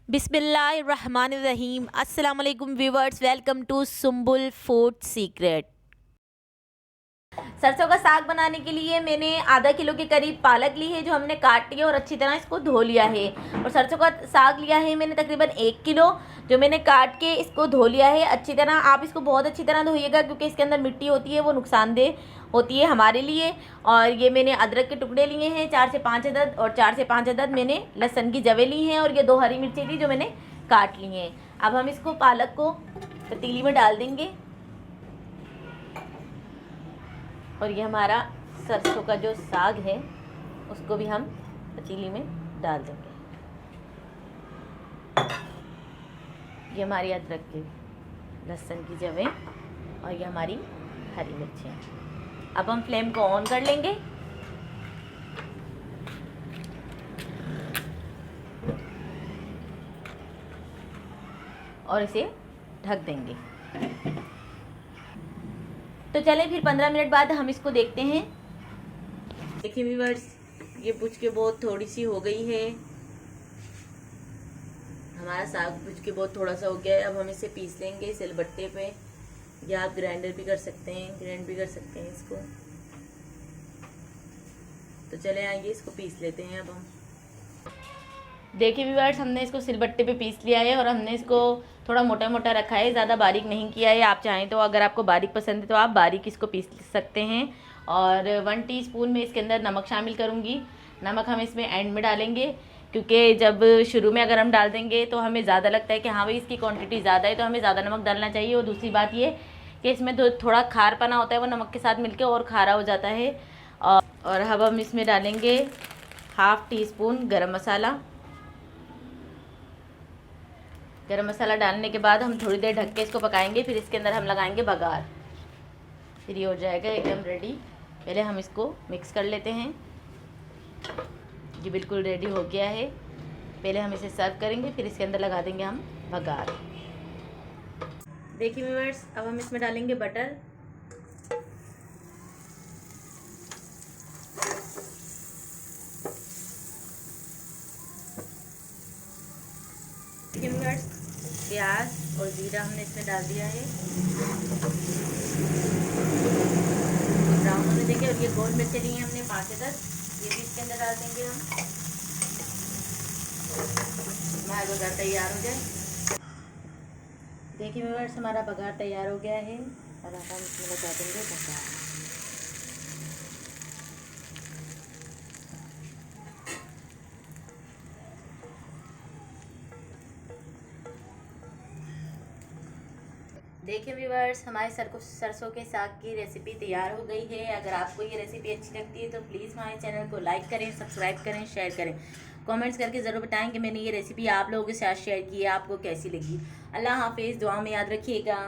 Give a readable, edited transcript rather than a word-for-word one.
बिस्मिल्लाहिर्रहमानिर्रहीम। अस्सलाम वालेकुम viewers, welcome to Sumbul food secret. सरसों का साग बनाने के लिए मैंने आधा किलो के करीब पालक ली है, जो हमने काट लिया और अच्छी तरह इसको धो लिया है। और सरसों का साग लिया है मैंने तकरीबन 1 किलो, जो मैंने काट के इसको धो लिया है अच्छी तरह। आप इसको बहुत अच्छी तरह धोइएगा, क्योंकि इसके अंदर मिट्टी होती है, वो नुकसानदेह होती है हमारे लिए। और ये मैंने अदरक के टुकड़े लिए हैं 4 से 5 अदद, और 4 से 5 अदद मैंने लहसुन की जवें ली हैं, और ये 2 हरी मिर्चें थी जो मैंने काट ली हैं। अब हम इसको पालक को पतीली में डाल देंगे, और ये हमारा सरसों का जो साग है उसको भी हम पतीली में डाल देंगे। ये हमारी अदरक की लहसुन की जवें और ये हमारी हरी मिर्चें। अब हम फ्लेम को ऑन कर लेंगे और इसे ढक देंगे। तो चलें फिर 15 मिनट बाद हम इसको देखते हैं। देखिए व्यूअर्स, ये भुज के बहुत थोड़ी सी हो गई है। हमारा साग भुज के बहुत थोड़ा सा हो गया है। अब हम इसे पीस लेंगे सिलबट्टे पे, या आप ग्राइंडर भी कर सकते हैं, ग्राइंड भी कर सकते हैं इसको। तो चले आइए इसको पीस लेते हैं। अब हम देखिए व्यूअर्स, हमने इसको सिलबट्टे पे पीस लिया है, और हमने इसको थोड़ा मोटा मोटा रखा है, ज़्यादा बारीक नहीं किया है। आप चाहें तो, अगर आपको बारीक पसंद है तो आप बारीक इसको पीस सकते हैं। और 1 टीस्पून में इसके अंदर नमक शामिल करूँगी। नमक हम इसमें एंड में डालेंगे, क्योंकि जब शुरू में अगर हम डाल देंगे तो हमें ज़्यादा लगता है कि हाँ भाई इसकी क्वान्टिटी ज़्यादा है, तो हमें ज़्यादा नमक डालना चाहिए। और दूसरी बात ये कि इसमें थोड़ा खारपना होता है, वो नमक के साथ मिलकर और खारा हो जाता है। और अब हम इसमें डालेंगे 1/2 टीस्पून गरम मसाला। गरम मसाला डालने के बाद हम थोड़ी देर ढक के इसको पकाएंगे, फिर इसके अंदर हम लगाएंगे बघार। फिर ये हो जाएगा एकदम रेडी। पहले हम इसको मिक्स कर लेते हैं। ये बिल्कुल रेडी हो गया है। पहले हम इसे सर्व करेंगे, फिर इसके अंदर लगा देंगे हम बघार। देखिए व्यूअर्स, अब हम इसमें डालेंगे बटर। देखिए व्यूअर्स, प्याज और जीरा हमने इसमें डाल दिया है, ब्राउन होने देंगे। और ये गोल मिर्चें ली हैं हमने 5 अदद, ये भी इसके अंदर डाल देंगे हम। हमारा बघार तैयार हो जाए। देखिए व्यूअर्स, हमारा बघार तैयार हो गया है, और अब हम इसमें लगा देंगे बघार। देखिए व्यूअर्स, हमारे सरसों के साग की रेसिपी तैयार हो गई है। अगर आपको ये रेसिपी अच्छी लगती है तो प्लीज़ हमारे चैनल को लाइक करें, सब्सक्राइब करें, शेयर करें। कमेंट्स करके ज़रूर बताएं कि मैंने ये रेसिपी आप लोगों के साथ शेयर की है, आपको कैसी लगी। अल्लाह हाफिज़, दुआ में याद रखिएगा।